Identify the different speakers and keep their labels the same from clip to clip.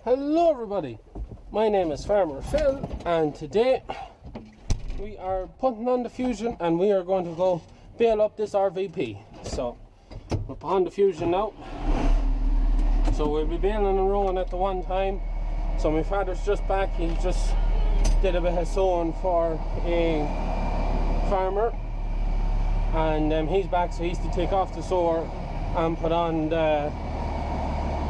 Speaker 1: Hello everybody, my name is Farmer Phil and today we are putting on the Fusion and we are going to go bale up this RVP. So we're on the Fusion now, so we'll be baling and rowing at the one time. So my father's just back, he just did a bit of sowing for a farmer and he's back, so he's to take off the sower and put on the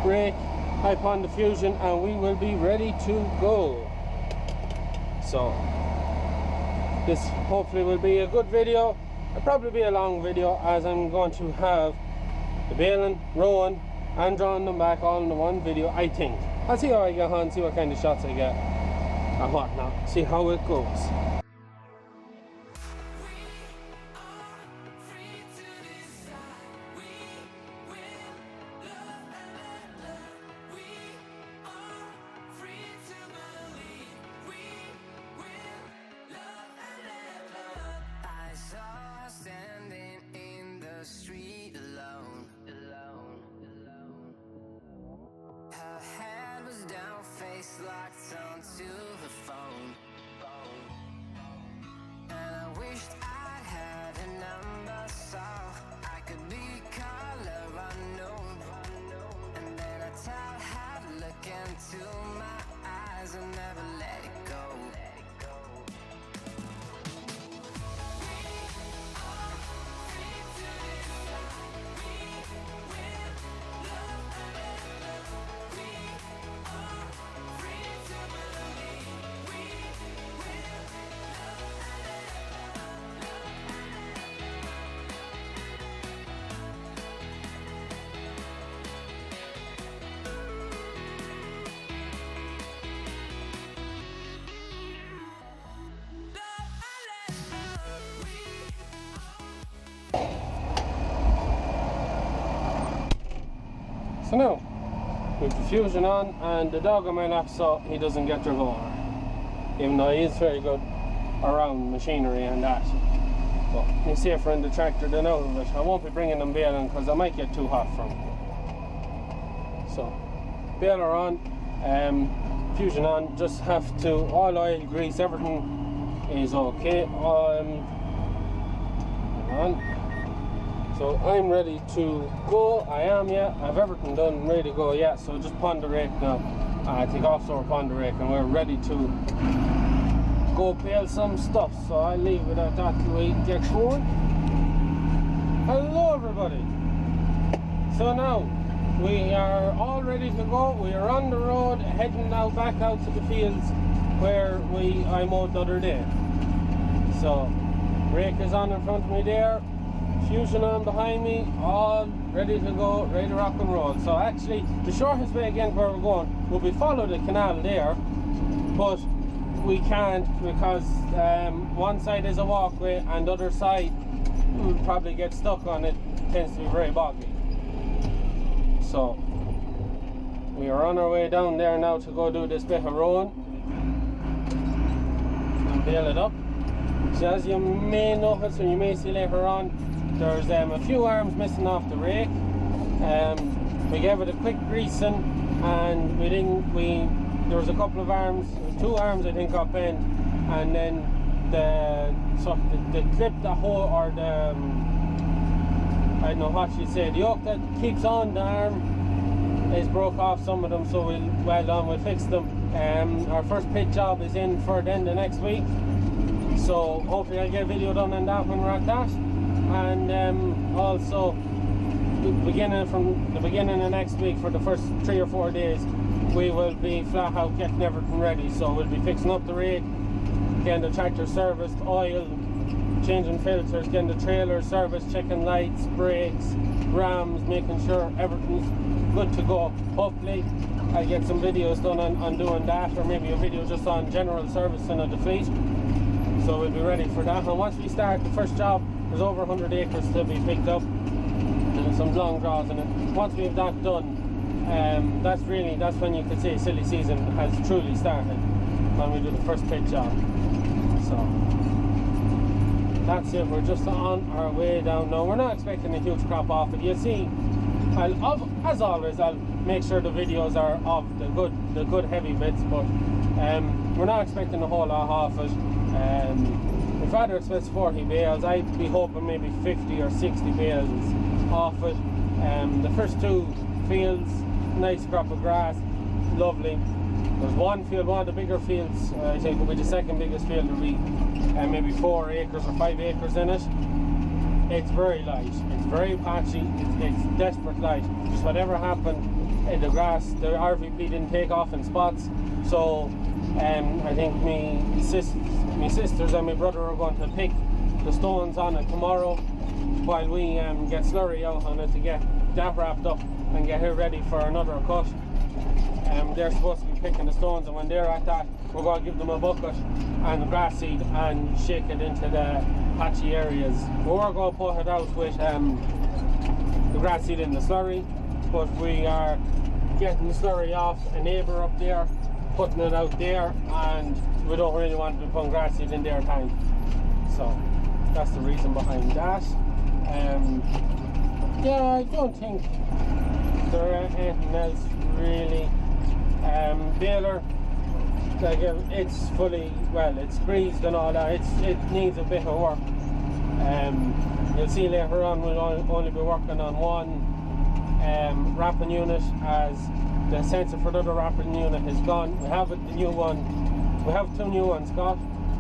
Speaker 1: rake, pipe on the Fusion, and we will be ready to go. So this hopefully will be a good video. It'll probably be a long video as I'm going to have the baling, rowing and drawing them back all in the one video, I think. I'll see how I get on, see what kind of shots I get and whatnot, see how it goes.
Speaker 2: Locked onto her phone, and I wished I'd had a number so I could be color unknown. And then I tell her to look into my eyes and never let it go.
Speaker 1: So now, with the Fusion on and the dog on my lap so he doesn't get drove over. Even though he is very good around machinery and that. But he's safer in the tractor than out of it. I won't be bringing them baling because I might get too hot from him. So, baler on, Fusion on, just have to, all oil, grease, everything is okay. Hang on. So I'm ready to go. I am, yeah. I've everything done, ready to go, yeah. So just pond the rake now. I take off so we're pond the rake and we're ready to go bale some stuff. So I'll leave it at that till we get going. Hello everybody. So now we are all ready to go. We are on the road heading now back out to the fields where I mowed the other day. So rake is on in front of me there. Fusion on behind me, all ready to go, ready to rock and roll. So actually, the shortest way again where we're going will be follow the canal there, but we can't because one side is a walkway and the other side we'll probably get stuck on it. It tends to be very boggy. So we are on our way down there now to go do this bit of rowing and bale it up. So as you may notice and you may see later on, there's a few arms missing off the rake. We gave it a quick greasing and there was a couple of arms, two arms I think got bent, and then the clip, the hole, or the I don't know what you say, the yoke that keeps on the arm is broke off some of them, so we'll fix them. Our first pit job is in for the end of next week, so hopefully I'll get a video done on that when we're at that. And also from the beginning of next week, for the first 3 or 4 days, we will be flat out getting everything ready. So we'll be fixing up the rake, getting the tractor serviced, oil, changing filters, getting the trailer serviced, checking lights, brakes, rams, making sure everything's good to go. Hopefully I'll get some videos done on doing that, or maybe a video just on general servicing of the fleet. So we'll be ready for that. And once we start the first job, there's over 100 acres to be picked up and some long draws in it. Once we have that done, that's when you could say silly season has truly started, when we do the first pit job. So that's it, we're just on our way down now. We're not expecting a huge crop off it. You'll see, as always, I'll make sure the videos are of the good heavy bits, but we're not expecting a whole lot off it. My father expects 40 bales. I'd be hoping maybe 50 or 60 bales off it. The first 2 fields, nice crop of grass, lovely. There's one field, one of the bigger fields, I think will be the second biggest field. There'll be maybe 4 acres or 5 acres in it. It's very light, it's very patchy, it's desperate light. Just whatever happened in the grass, the RVP didn't take off in spots. So I think my sisters and my brother are going to pick the stones on it tomorrow while we get slurry out on it to get that wrapped up and get it ready for another cut. They're supposed to be picking the stones, and when they're at that, we're going to give them a bucket and grass seed and shake it into the patchy areas. We're going to put it out with the grass seed in the slurry, but we are getting the slurry off a neighbour up there, putting it out there, and we don't really want to be putting grass seed in their tank. So that's the reason behind that. Yeah, I don't think there is anything else really. Baler, like it's fully, well, it's greased and all that. It needs a bit of work. You'll see later on we'll only be working on one wrapping unit, as the sensor for the other wrapping unit is gone. We have the new one. We have 2 new ones got,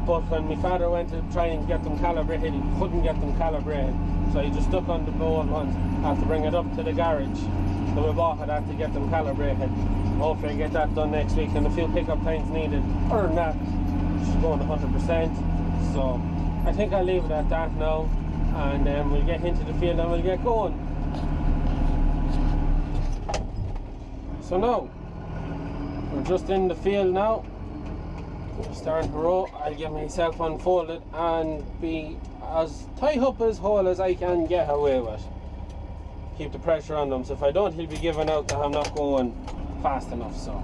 Speaker 1: but when my father went to try and get them calibrated, he couldn't get them calibrated, so he just stuck on the old ones. I have to bring it up to the garage that we bought it at to get them calibrated. Hopefully I get that done next week, and a few pickup times needed. Other than that, she's going 100%. So I think I'll leave it at that now, and then we'll get into the field and we'll get going. So now, we're just in the field now. We're starting to row. I'll get myself unfolded and be as tight up as whole as I can get away with. Keep the pressure on them, so if I don't, he'll be giving out that I'm not going fast enough. So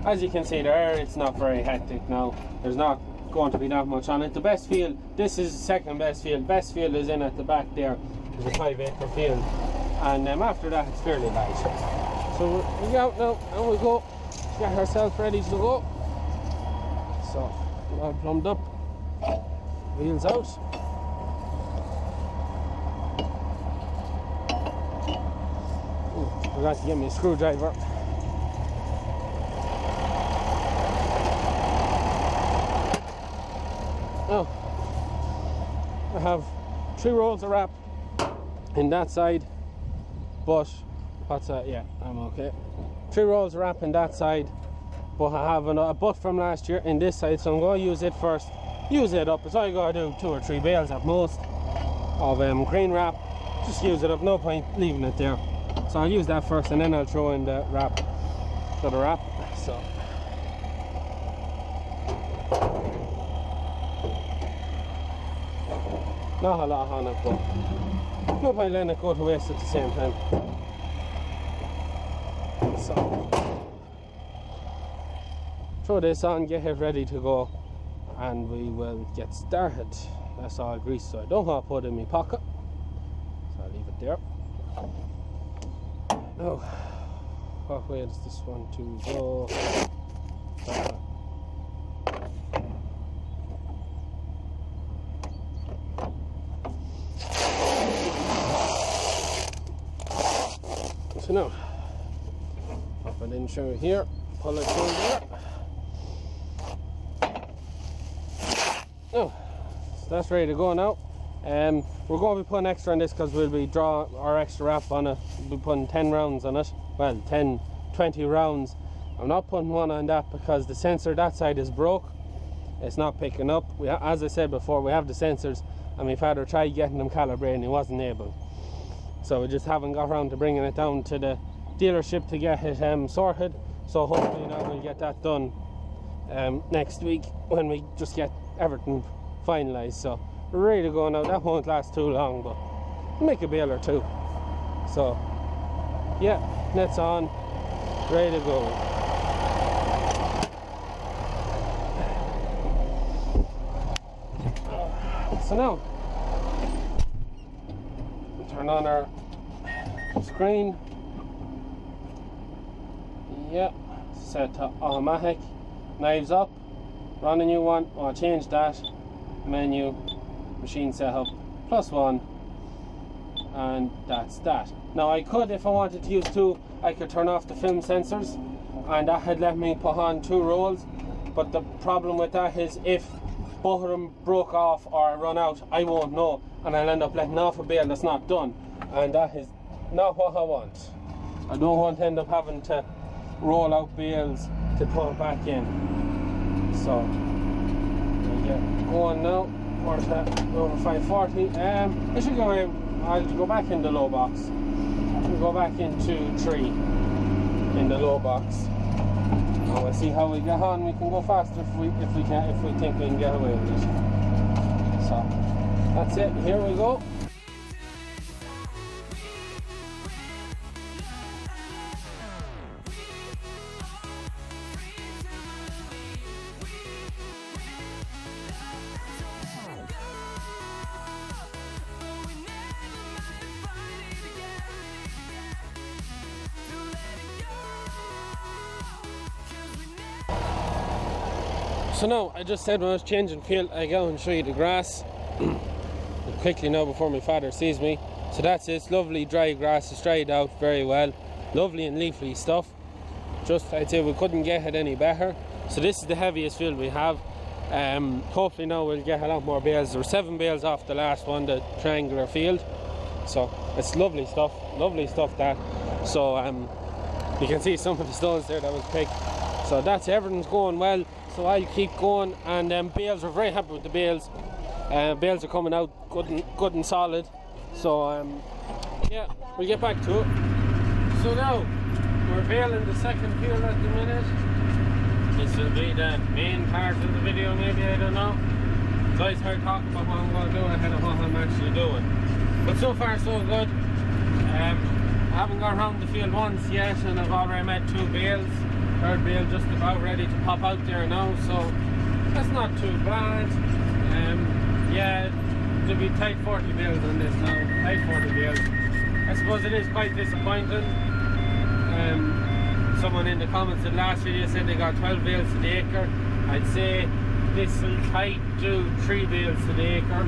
Speaker 1: as you can see there, it's not very hectic now. There's not going to be that much on it. The best field, this is the second best field. Best field is in at the back there. There's a 5 acre field, and after that it's fairly light. So we go out now and we go get ourselves ready to go. So all plumbed up, wheels out. Ooh, forgot to get me a screwdriver. Now, I have 3 rolls of wrap in that side, but what's that? Yeah, I'm okay. 3 rolls of wrap in that side, but I have a butt from last year in this side, so I'm going to use it first. Use it up. It's all you got to do, 2 or 3 bales at most of green wrap. Just use it up, no point leaving it there. So I'll use that first, and then I'll throw in the wrap, the wrap. So. Not a lot on it, but no point letting it go to waste at the same time. So throw this on, get it ready to go, and we will get started. That's all grease, so I don't want to put it in my pocket, so I'll leave it there. Now, what way does this one to go? So now, pop it in through here, pull it through there. Oh, so that's ready to go now. We're going to be putting extra on this because we'll be drawing our extra wrap on it. We'll be putting 10 rounds on it. Well, 10, 20 rounds. I'm not putting one on that because the sensor that side is broke. It's not picking up. As I said before, we have the sensors, and my father tried getting them calibrated and he wasn't able. So we just haven't got around to bringing it down to the dealership to get it sorted. So hopefully now we'll get that done next week when we just get everything finalised. So we're ready to go now. That won't last too long, but we'll make a bale or 2. So yeah, nets on, ready to go. So now, turn on our screen. Yeah, set to automatic. Knives up, run a new one. I'll change that. Menu, machine setup, +1, and that's that. Now I could, if I wanted to use 2, I could turn off the film sensors, and that had let me put on 2 rolls. But the problem with that is if both of them broke off or run out, I won't know, and I'll end up letting off a bale that's not done, and that is not what I want. I don't want to end up having to roll out bales to put it back in. So we'll get going now. Where's that? Over 540. I should go in. I'll go back in the low box. We'll go back into 3 in the low box. We'll see how we get on. We can go faster if we think we can get away with it. So that's it. Here we go. So now, I just said when I was changing field, I go and show you the grass quickly now before my father sees me. So that's it. It's lovely dry grass. It's dried out very well. Lovely and leafy stuff. Just, I'd say we couldn't get it any better. So this is the heaviest field we have. Hopefully now we'll get a lot more bales. There were 7 bales off the last one, the triangular field. So it's lovely stuff that. So you can see some of the stones there that was picked. So that's, everything's going well. So I keep going, and bales, we're very happy with the bales. Bales are coming out good and solid. So yeah, we'll get back to it. So now we're baling the second field at the minute. This will be the main part of the video, maybe, I don't know. So I started talking about what I'm going to do ahead of what I'm actually doing. But so far so good. I haven't got around the field once yet, and I've already met 2 bales. Third bale just about ready to pop out there now, so that's not too bad. Yeah, there'll be tight 40 bales on this now, tight 40 bales. I suppose it is quite disappointing. Someone in the comments in the last video said they got 12 bales to the acre. I'd say this will tight do 3 bales to the acre.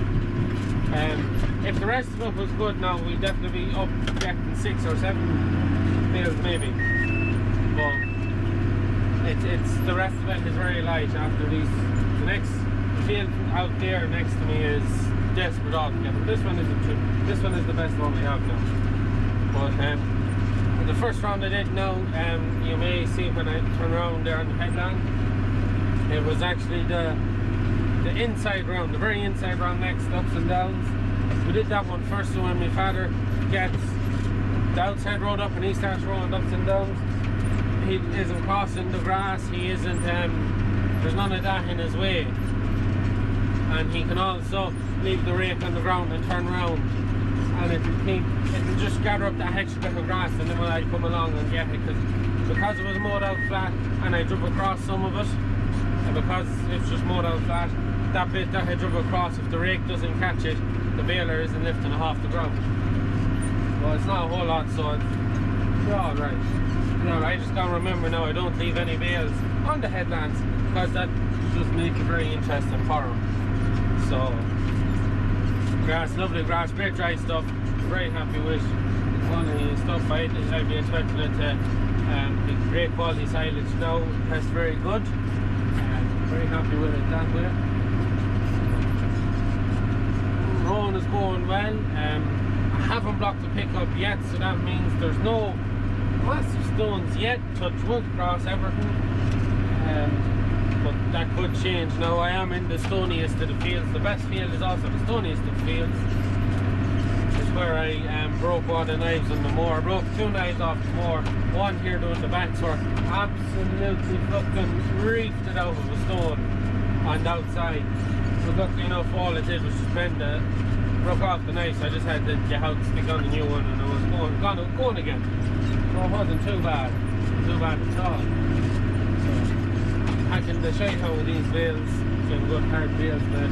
Speaker 1: If the rest of it was good now, we'd definitely be up getting 6 or 7 bales maybe. But it's the rest of it is very light after these. The next field out there next to me is desperate altogether. This one isn't too. This one is the best one we have now. But the first round I did now, you may see when I turn around there on the headland, it was actually the inside round, the very inside round next, ups and downs. We did that one first, so when my father gets the outside road up and he starts rolling ups and downs, he isn't crossing the grass, he isn't, there's none of that in his way. And he can also leave the rake on the ground and turn around, and it'll just gather up that extra bit of grass, and then when I come along and get it, because it was mowed out flat and I drove across some of it, and because it's just mowed out flat, that bit that I drove across, if the rake doesn't catch it, the baler isn't lifting it off the ground. Well, it's not a whole lot, so it's alright. No, I just gotta remember now, I don't leave any bales on the headlands, because that just makes it very interesting for them. So, grass, lovely grass, great dry stuff, very happy with quality stuff. I'd be expecting it to be great quality silage now, that's very good. Very happy with it that way. Rowing is going well. I haven't blocked the pickup yet, so that means there's no massive stones yet, touch wood, across everything. But that could change. Now I am in the stoniest of the fields. The best field is also the stoniest of the fields. It's where I broke all the knives on the moor. I broke 2 knives off the moor. One here doing the backs were absolutely fucking reefed it out of a stone on the outside. So luckily enough, all it did was just bend it, broke off the knife, so I just had to get out, stick on the new one, and it was going again. So it wasn't too bad at all. I can show you how with these bales, some good hard bales, but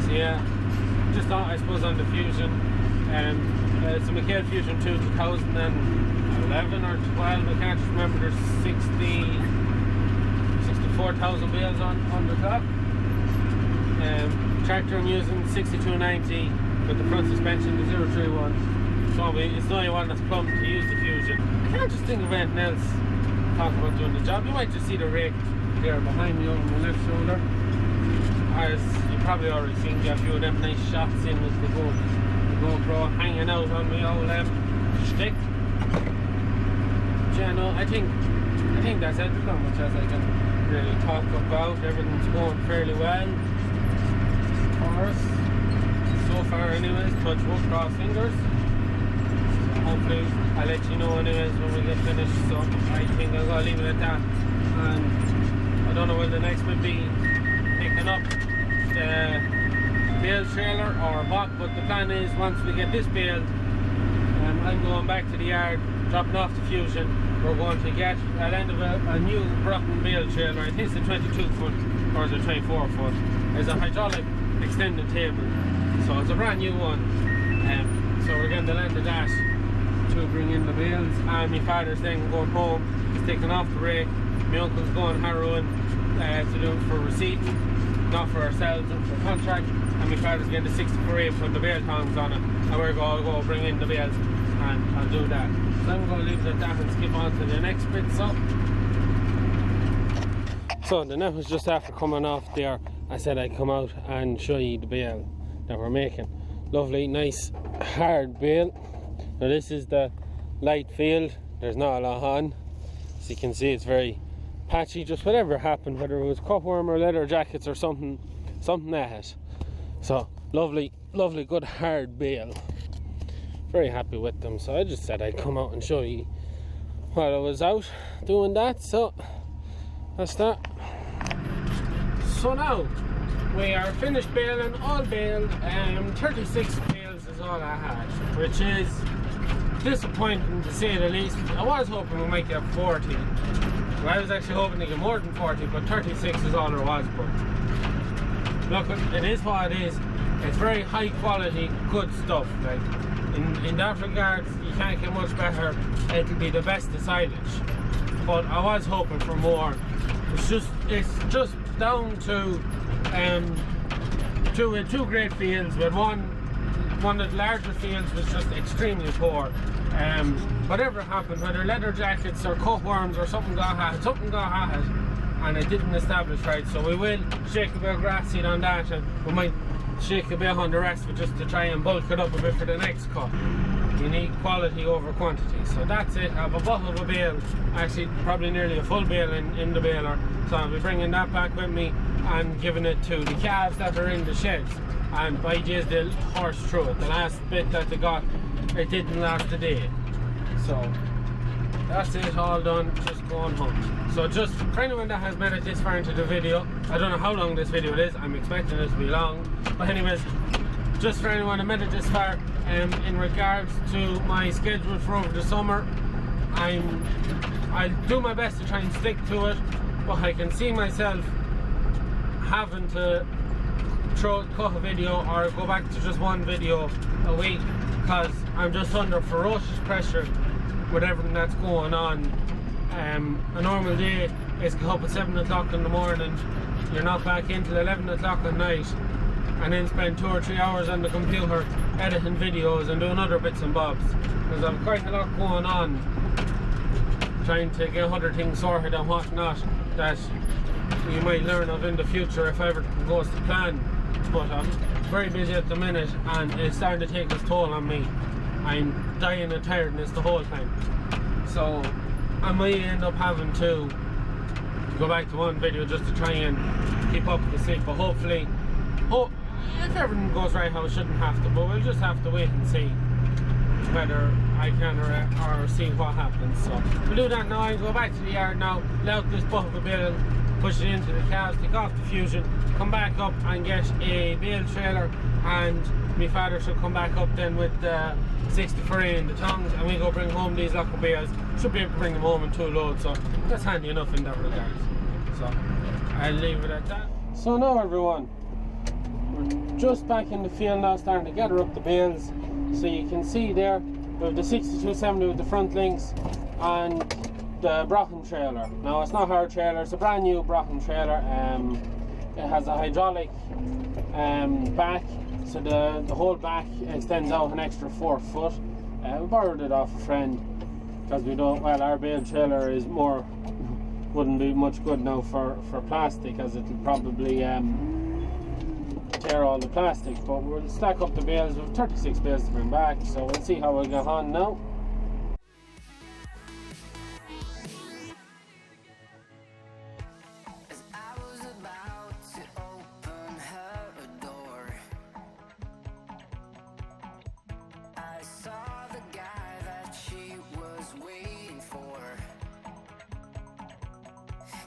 Speaker 1: so yeah, just on, I suppose on the Fusion, it's a McHale Fusion 2000, and 11 or 12, I can't remember. There's 64,000 bales on the top. Tractor I'm using 6290 with the front suspension, the 031. So it's the only one that's plumbed to use the Fusion. I can't just think of anything else talking about doing the job. You might just see the rake there behind me over my left shoulder. As you probably already seen, a few of them nice shots in with the GoPro hanging out on my old stick. Yeah, no, I think that's it. There's not much else I can really talk about. Everything's going fairly well for us so far, anyways. Touch wood, cross fingers. So hopefully, I'll let you know, anyways, when we get finished. So I think I'm gonna leave it at that. And I don't know when the next will be picking up the bale trailer or what, but the plan is once we get this baled, I'm going back to the yard, dropping off the Fusion. We're going to get at end of a new Brocken bale trailer. I think it's the 22 foot or the 24 foot. It's a hydraulic extended table, so it's a brand new one. So we're going to land of that to bring in the bales. And my father's then going home. He's taking off the rake. My uncle's going harrowing to do it for receipt, not for ourselves, and for contract. And my father's getting the 64A with the bale tongs on it. And we're going to go bring in the bales and I'll do that. So I'm going to leave it at that and skip on to the next bit. So the net was just after coming off there. I said I'd come out and show you the bale that we're making. Lovely, nice, hard bale. Now this is the light field. There's not a lot on. As you can see, it's very patchy. Just whatever happened, whether it was cutworm or leather jackets or something at it. So lovely, lovely, good hard bale. Very happy with them. So I just said I'd come out and show you while I was out doing that. So that's that. So now we are finished baling, all baled. 36 bales is all I had, which is disappointing to say the least. I was hoping we might get 40. Well, I was actually hoping to get more than 40, but 36 is all there was. But look, it is what it is. It's very high quality, good stuff. Like in that regard, you can't get much better. It'll be the best of silage. But I was hoping for more. It's just down to two great fields, but one of the larger fields was just extremely poor. Whatever happened, whether leather jackets or cutworms or something got at it, and it didn't establish right. So we will shake a bit of grass seed on that, and we might shake a bit on the rest of it just to try and bulk it up a bit for the next cut. You need quality over quantity. So that's it. I have a bottle of a bale, actually probably nearly a full bale in the baler. So I'll be bringing that back with me and giving it to the calves that are in the sheds. And by Jesus, they'll horse through it. The last bit that they got, it didn't last a day. So that's it, all done, just going home. So just for anyone that has made it this far into the video, I don't know how long this video is, I'm expecting it to be long. But anyways, just for anyone that made it this far, in regards to my schedule for over the summer, I'll do my best to try and stick to it, but I can see myself having to cut a video or go back to just one video a week, because I'm just under ferocious pressure with everything that's going on. A normal day is get up at 7 o'clock in the morning, you're not back until 11 o'clock at night, and then spend 2 or 3 hours on the computer editing videos and doing other bits and bobs, because I've quite a lot going on, trying to get other things sorted and whatnot that you might learn of in the future if everything goes to plan. But I'm very busy at the minute and it's starting to take its toll on me. I'm dying of tiredness the whole time. So I might end up having to go back to one video just to try and keep up with the sleep, but hopefully, if everything goes right how it shouldn't have to, but we'll just have to wait and see whether I can or see what happens. So we'll do that now. I'll go back to the yard now, lay out this bucket of bale, push it into the calves, take off the Fusion, come back up and get a bale trailer, and my father should come back up then with the 64A and the tongs, and we go bring home these local bales. Should be able to bring them home in 2 loads, so that's handy enough in that regard. So I'll leave it at that. So now everyone, we're just back in the field now, starting to gather up the bales. So you can see there, we have the 6270 with the front links, and the Brocken trailer. Now it's not our trailer, it's a brand new Brocken trailer. It has a hydraulic back, so the whole back extends out an extra 4 foot. We borrowed it off a friend because we don't, well, our bale trailer is more, wouldn't be much good now for plastic, as it'll probably tear all the plastic, but we'll stack up the bales. With 36 bales to bring back, so we'll see how we'll get on now.
Speaker 2: As I was about to open her door, I saw the guy that she was waiting for.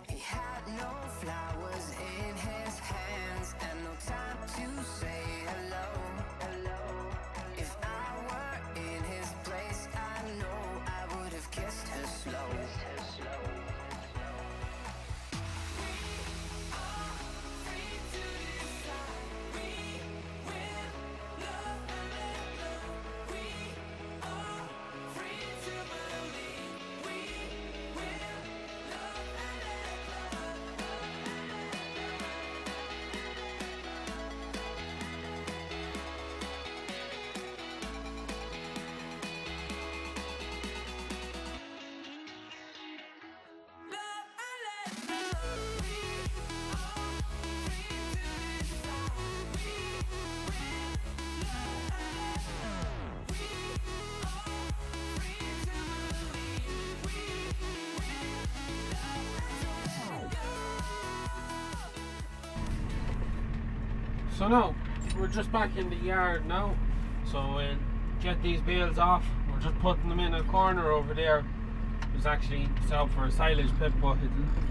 Speaker 2: He had no flowers in his hands and no time to say hello. If I were in his place, I know I would have kissed her slow.
Speaker 1: So now, we're just back in the yard now, so we'll get these bales off. We're just putting them in a corner over there. It's actually set up for a silage pit, but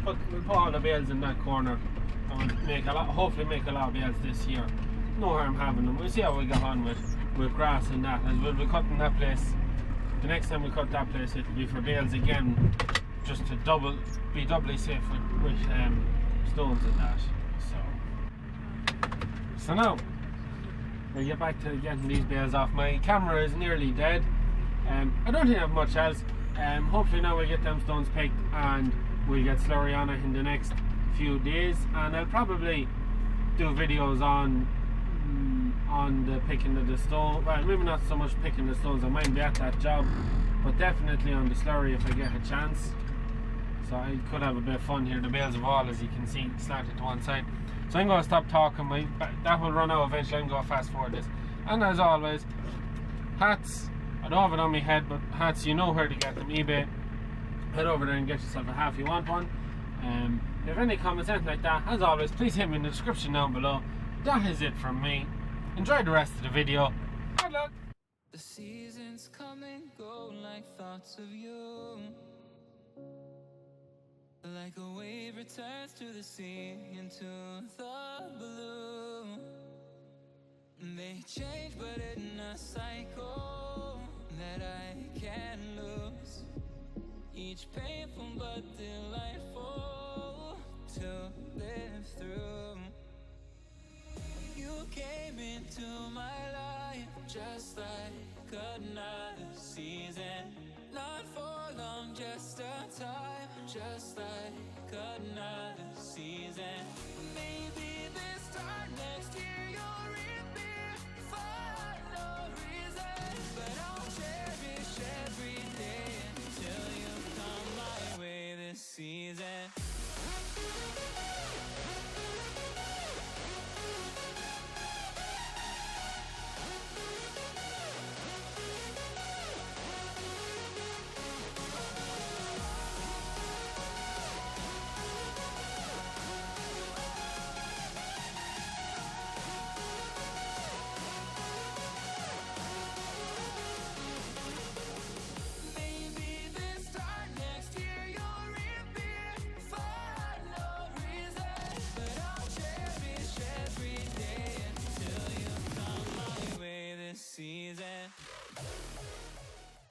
Speaker 1: we'll put all the bales in that corner and hopefully make a lot of bales this year. No harm having them. We'll see how we get on with grass and that, as we'll be cutting that place. The next time we cut that place, it'll be for bales again, just to be doubly safe with stones and that. So now, we'll get back to getting these bales off. My camera is nearly dead. I don't think I have much else. Hopefully now we'll get them stones picked and we'll get slurry on it in the next few days. And I'll probably do videos on the picking of the stone. Well, maybe not so much picking the stones, I might be at that job, but definitely on the slurry if I get a chance. So I could have a bit of fun here. The bales of oil, as you can see, slanted to one side. So I'm going to stop talking. That will run out eventually. I'm going to fast forward this. And as always, hats. I don't have it on my head, but hats, you know where to get them. eBay. Head over there and get yourself a hat if you want one. If you have any comments, anything like that, as always, please hit me in the description down below. That is it from me. Enjoy the rest of the video. Good luck.
Speaker 2: The seasons come and go like thoughts of you. Like a wave returns to the sea, into the blue. They change but in a cycle that I can't lose. Each painful but delightful to live through. You came into my life just like another season. Not for long, just a time, just like another season. Maybe this time next year you're in